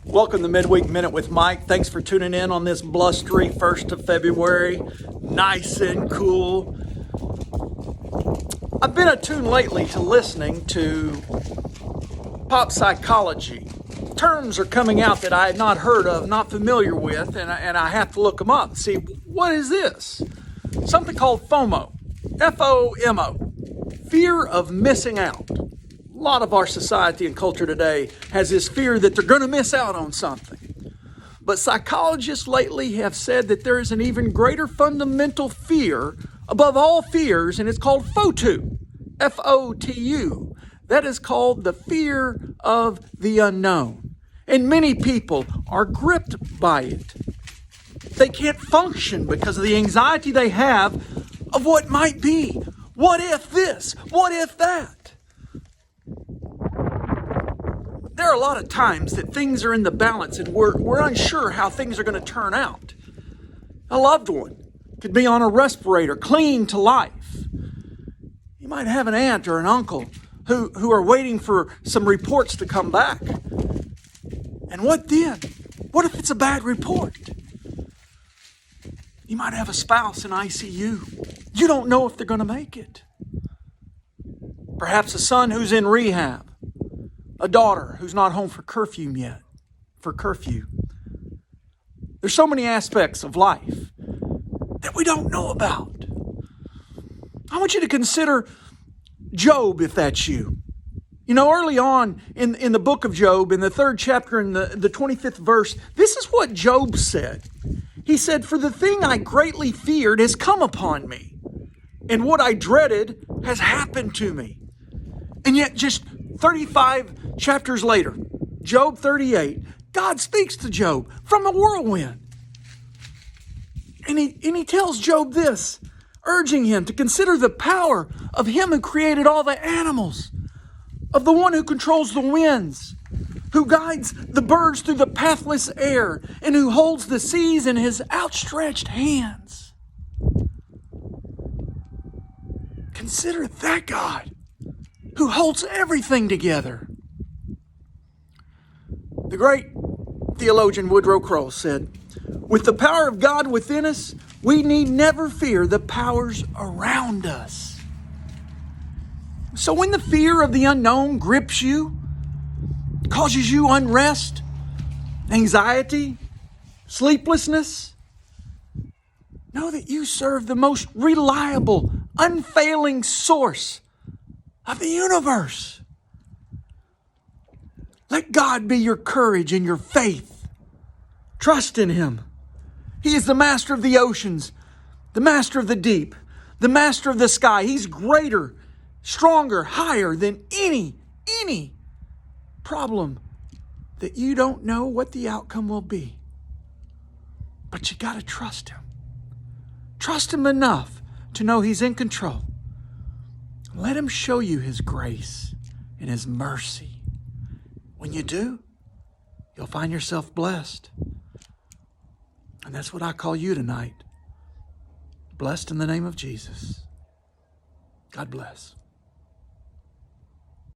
Welcome to Midweek Minute with Mike. Thanks for tuning in on this blustery 1st of February. Nice and cool. I've been attuned lately to listening to pop psychology. Terms are coming out that I had not heard of, not familiar with, and I have to look them up and see, what is this? Something called FOMO. F-O-M-O. Fear of missing out. A lot of our society and culture today has this fear that they're going to miss out on something. But psychologists lately have said that there is an even greater fundamental fear above all fears, and it's called FOTU. F-O-T-U. That is called the fear of the unknown. And many people are gripped by it. They can't function because of the anxiety they have of what might be. What if this? What if that? There are a lot of times that things are in the balance and we're unsure how things are going to turn out. A loved one could be on a respirator, clinging to life. You might have an aunt or an uncle who are waiting for some reports to come back. And what then? What if it's a bad report? You might have a spouse in ICU. You don't know if they're going to make it. Perhaps a son who's in rehab. A daughter who's not home for curfew yet. There's so many aspects of life that we don't know about. I want you to consider Job, if that's you. You know, early on in the book of Job, in the 3rd chapter, in the 25th verse, this is what Job said. He said, "For the thing I greatly feared has come upon me, and what I dreaded has happened to me." And yet just 35 chapters later, Job 38, God speaks to Job from a whirlwind. And he tells Job this, urging him to consider the power of him who created all the animals, of the one who controls the winds, who guides the birds through the pathless air, and who holds the seas in his outstretched hands. Consider that God who holds everything together. The great theologian Woodrow Kroll said, "With the power of God within us, we need never fear the powers around us." So when the fear of the unknown grips you, causes you unrest, anxiety, sleeplessness, know that you serve the most reliable, unfailing source of the universe. Let God be your courage and your faith. Trust in Him. He is the master of the oceans, the master of the deep, the master of the sky. He's greater, stronger, higher than any problem that you don't know what the outcome will be. But you got to trust Him. Trust Him enough to know He's in control. Let Him show you His grace and His mercy. When you do, you'll find yourself blessed. And that's what I call you tonight. Blessed in the name of Jesus. God bless.